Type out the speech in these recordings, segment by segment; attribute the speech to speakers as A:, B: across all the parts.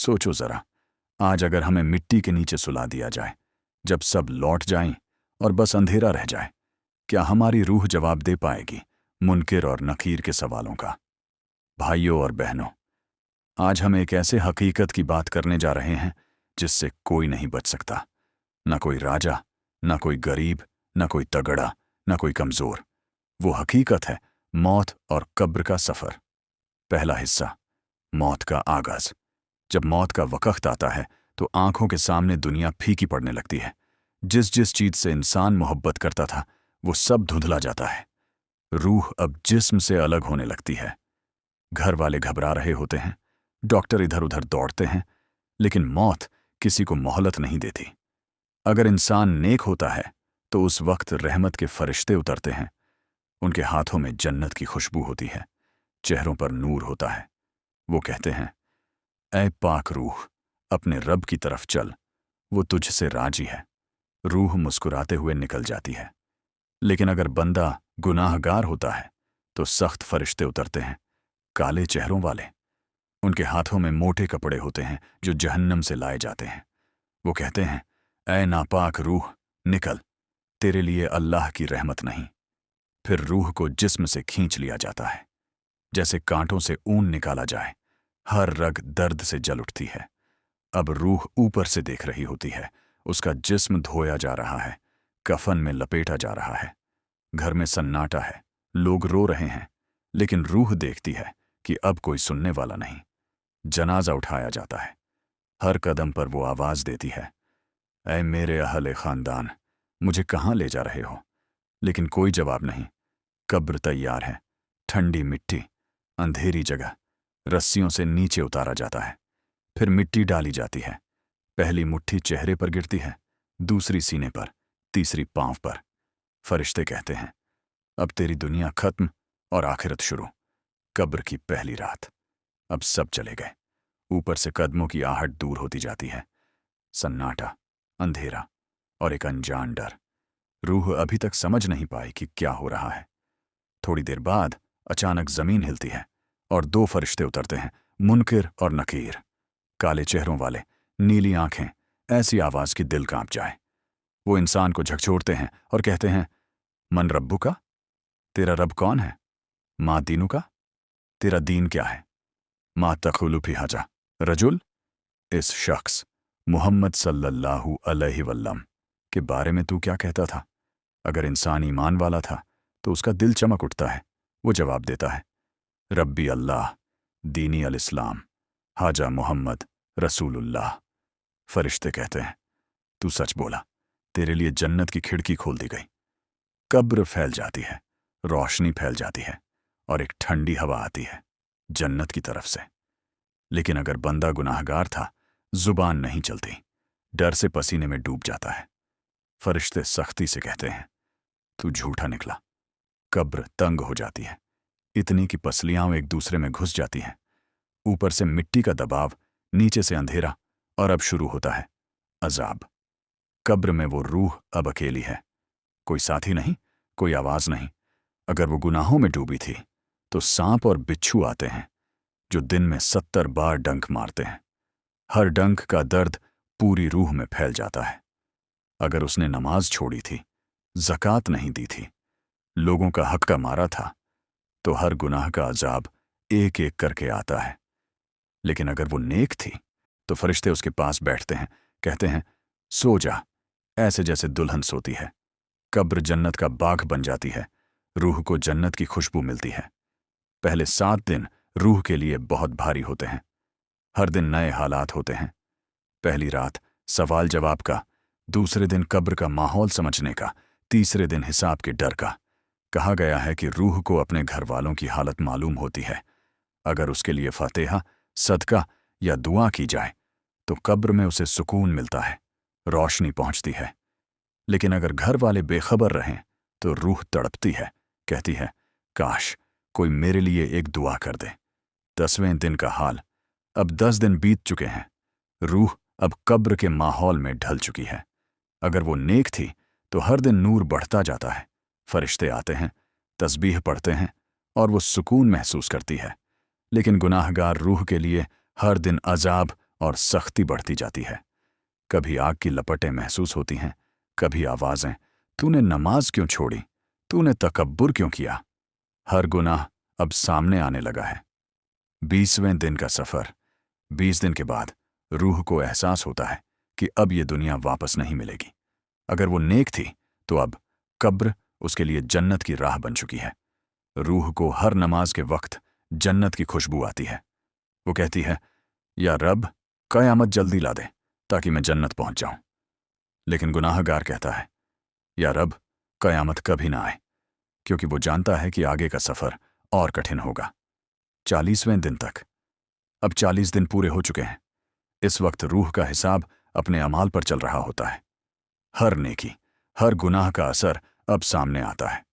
A: सोचो ज़रा, आज अगर हमें मिट्टी के नीचे सुला दिया जाए, जब सब लौट जाएं और बस अंधेरा रह जाए, क्या हमारी रूह जवाब दे पाएगी मुनकिर और नकीर के सवालों का? भाइयों और बहनों, आज हम एक ऐसे हकीकत की बात करने जा रहे हैं जिससे कोई नहीं बच सकता। न कोई राजा, न कोई गरीब, न कोई तगड़ा, न कोई कमज़ोर। वो हकीकत है मौत और कब्र का सफ़र। पहला हिस्सा, मौत का आगाज़। जब मौत का वक़्त आता है तो आंखों के सामने दुनिया फीकी पड़ने लगती है। जिस जिस चीज़ से इंसान मोहब्बत करता था वो सब धुंधला जाता है। रूह अब जिस्म से अलग होने लगती है। घर वाले घबरा रहे होते हैं, डॉक्टर इधर उधर दौड़ते हैं, लेकिन मौत किसी को मोहलत नहीं देती। अगर इंसान नेक होता है तो उस वक्त रहमत के फरिश्ते उतरते हैं। उनके हाथों में जन्नत की खुशबू होती है, चेहरों पर नूर होता है। वो कहते हैं, ऐ पाक रूह, अपने रब की तरफ चल, वो तुझसे राजी है। रूह मुस्कुराते हुए निकल जाती है। लेकिन अगर बंदा गुनाहगार होता है तो सख्त फरिश्ते उतरते हैं, काले चेहरों वाले। उनके हाथों में मोटे कपड़े होते हैं जो जहन्नम से लाए जाते हैं। वो कहते हैं, ऐ नापाक रूह, निकल, तेरे लिए अल्लाह की रहमत नहीं। फिर रूह को जिस्म से खींच लिया जाता है, जैसे कांटों से ऊन निकाला जाए। हर रग दर्द से जल उठती है। अब रूह ऊपर से देख रही होती है, उसका जिस्म धोया जा रहा है, कफन में लपेटा जा रहा है। घर में सन्नाटा है, लोग रो रहे हैं, लेकिन रूह देखती है कि अब कोई सुनने वाला नहीं। जनाजा उठाया जाता है। हर कदम पर वो आवाज़ देती है, ऐ मेरे अहले ख़ानदान, मुझे कहाँ ले जा रहे हो? लेकिन कोई जवाब नहीं। कब्र तैयार है, ठंडी मिट्टी, अंधेरी जगह। रस्सियों से नीचे उतारा जाता है, फिर मिट्टी डाली जाती है। पहली मुट्ठी चेहरे पर गिरती है, दूसरी सीने पर, तीसरी पांव पर। फरिश्ते कहते हैं, अब तेरी दुनिया खत्म और आखिरत शुरू। कब्र की पहली रात। अब सब चले गए। ऊपर से कदमों की आहट दूर होती जाती है। सन्नाटा, अंधेरा और एक अनजान डर। रूह अभी तक समझ नहीं पाई कि क्या हो रहा है। थोड़ी देर बाद अचानक जमीन हिलती है और दो फरिश्ते उतरते हैं, मुनकिर और नकीर। काले चेहरों वाले, नीली आंखें, ऐसी आवाज कि दिल कांप जाए। वो इंसान को झकझोरते हैं और कहते हैं, मन रब्बू का, तेरा रब कौन है? माँ दीनू का, तेरा दीन क्या है? माँ तखुलु फी हजा रजुल, इस शख्स मुहम्मद सल्लल्लाहु अलैहि वसल्लम के बारे में तू क्या कहता था? अगर इंसान ईमान वाला था तो उसका दिल चमक उठता है। वो जवाब देता है, रब्बी अल्लाह, दीनी अल इस्लाम, हाजा मोहम्मद रसूलुल्लाह। फरिश्ते कहते हैं, तू सच बोला, तेरे लिए जन्नत की खिड़की खोल दी गई। कब्र फैल जाती है, रोशनी फैल जाती है और एक ठंडी हवा आती है जन्नत की तरफ से। लेकिन अगर बंदा गुनाहगार था, जुबान नहीं चलती, डर से पसीने में डूब जाता है। फरिश्ते सख्ती से कहते हैं, तू झूठा निकला। कब्र तंग हो जाती है, इतनी कि पसलियां एक दूसरे में घुस जाती हैं। ऊपर से मिट्टी का दबाव, नीचे से अंधेरा, और अब शुरू होता है अजाब। कब्र में वो रूह अब अकेली है, कोई साथी नहीं, कोई आवाज नहीं। अगर वो गुनाहों में डूबी थी तो सांप और बिच्छू आते हैं जो दिन में 70 बार डंक मारते हैं। हर डंक का दर्द पूरी रूह में फैल जाता है। अगर उसने नमाज छोड़ी थी, ज़कात नहीं दी थी, लोगों का हक का मारा था, तो हर गुनाह का अजाब एक एक करके आता है। लेकिन अगर वो नेक थी तो फरिश्ते उसके पास बैठते हैं, कहते हैं, सो जा, ऐसे जैसे दुल्हन सोती है। कब्र जन्नत का बाग बन जाती है, रूह को जन्नत की खुशबू मिलती है। पहले 7 दिन रूह के लिए बहुत भारी होते हैं। हर दिन नए हालात होते हैं। पहली रात सवाल जवाब का, दूसरे दिन कब्र का माहौल समझने का, तीसरे दिन हिसाब के डर का। कहा गया है कि रूह को अपने घर वालों की हालत मालूम होती है। अगर उसके लिए फतेहा, सदका या दुआ की जाए तो कब्र में उसे सुकून मिलता है, रोशनी पहुंचती है। लेकिन अगर घर वाले बेखबर रहें तो रूह तड़पती है, कहती है, काश कोई मेरे लिए एक दुआ कर दे। 10वें दिन का हाल, अब 10 दिन बीत चुके हैं। रूह अब कब्र के माहौल में ढल चुकी है। अगर वो नेक थी तो हर दिन नूर बढ़ता जाता है। फरिश्ते आते हैं, तस्बीह पढ़ते हैं और वो सुकून महसूस करती है। लेकिन गुनाहगार रूह के लिए हर दिन अजाब और सख्ती बढ़ती जाती है। कभी आग की लपटें महसूस होती हैं, कभी आवाज़ें, तूने नमाज क्यों छोड़ी, तूने तकब्बुर क्यों किया। हर गुनाह अब सामने आने लगा है। 20वें दिन का सफ़र। 20 दिन के बाद रूह को एहसास होता है कि अब ये दुनिया वापस नहीं मिलेगी। अगर वो नेक थी तो अब कब्र उसके लिए जन्नत की राह बन चुकी है। रूह को हर नमाज के वक्त जन्नत की खुशबू आती है। वो कहती है, या रब, क़यामत जल्दी ला दे ताकि मैं जन्नत पहुंच जाऊं। लेकिन गुनाहगार कहता है, या रब, क़यामत कभी ना आए, क्योंकि वो जानता है कि आगे का सफ़र और कठिन होगा। 40वें दिन तक। अब 40 दिन पूरे हो चुके हैं। इस वक्त रूह का हिसाब अपने अमाल पर चल रहा होता है। हर नेकी, हर गुनाह का असर अब सामने आता है।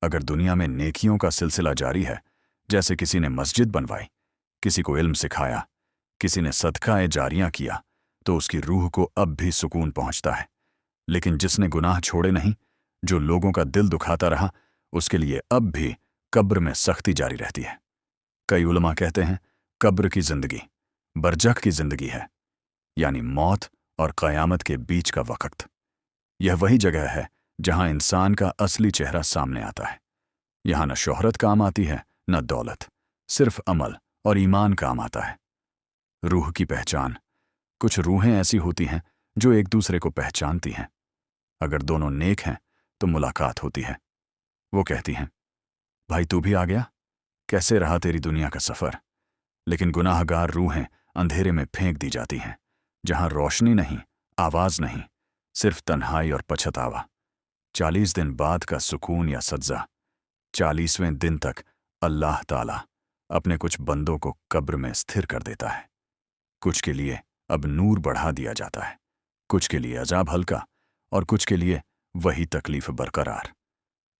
A: अगर दुनिया में नेकियों का सिलसिला जारी है, जैसे किसी ने मस्जिद बनवाई, किसी को इल्म सिखाया, किसी ने सदका जारियां किया, तो उसकी रूह को अब भी सुकून पहुंचता है। लेकिन जिसने गुनाह छोड़े नहीं, जो लोगों का दिल दुखाता रहा, उसके लिए अब भी कब्र में सख्ती जारी रहती है। कई उलमा कहते हैं कब्र की जिंदगी बरजख की जिंदगी है, यानी मौत और क़यामत के बीच का वक्त। यह वही जगह है जहां इंसान का असली चेहरा सामने आता है। यहां न शोहरत काम आती है, न दौलत, सिर्फ अमल और ईमान काम आता है। रूह की पहचान। कुछ रूहें ऐसी होती हैं जो एक दूसरे को पहचानती हैं। अगर दोनों नेक हैं तो मुलाकात होती है। वो कहती हैं, भाई तू भी आ गया, कैसे रहा तेरी दुनिया का सफ़र। लेकिन गुनाहगार रूहें अंधेरे में फेंक दी जाती हैं, जहां रोशनी नहीं, आवाज़ नहीं, सिर्फ तन्हाई और पछतावा। 40 दिन बाद का सुकून या सज्जा। 40वें दिन तक अल्लाह ताला अपने कुछ बंदों को कब्र में स्थिर कर देता है। कुछ के लिए अब नूर बढ़ा दिया जाता है, कुछ के लिए अजाब हल्का, और कुछ के लिए वही तकलीफ बरकरार।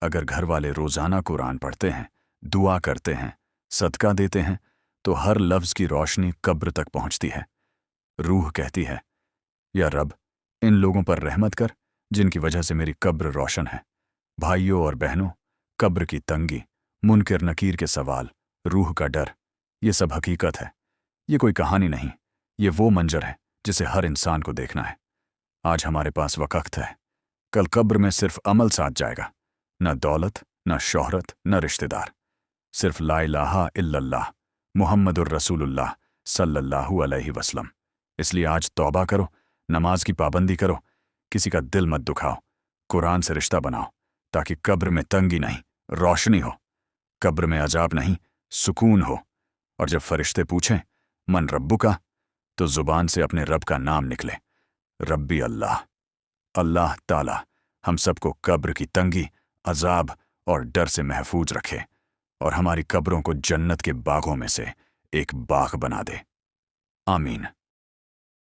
A: अगर घर वाले रोज़ाना कुरान पढ़ते हैं, दुआ करते हैं, सदका देते हैं, तो हर लफ्ज़ की रोशनी कब्र तक पहुंचती है। रूह कहती है, या रब, इन लोगों पर रहमत कर जिनकी वजह से मेरी कब्र रोशन है। भाइयों और बहनों, कब्र की तंगी, मुनकर नकीर के सवाल, रूह का डर, ये सब हकीकत है। ये कोई कहानी नहीं, ये वो मंजर है जिसे हर इंसान को देखना है। आज हमारे पास वक्त है, कल कब्र में सिर्फ अमल साथ जाएगा, न दौलत, न शोहरत, न रिश्तेदार, सिर्फ ला इलाहा इल्लल्लाह मुहम्मदुर रसूलुल्लाह सल्लल्लाहु अलैहि वसल्लम। इसलिए आज तौबा करो, नमाज की पाबंदी करो, किसी का दिल मत दुखाओ, कुरान से रिश्ता बनाओ, ताकि कब्र में तंगी नहीं, रोशनी हो, कब्र में अजाब नहीं, सुकून हो। और जब फरिश्ते पूछें मन रब्बु का, तो जुबान से अपने रब का नाम निकले, रब्बी अल्लाह। अल्लाह ताला हम सबको कब्र की तंगी, अजाब और डर से महफूज रखे, और हमारी कब्रों को जन्नत के बागों में से एक बाग बना दे। आमीन।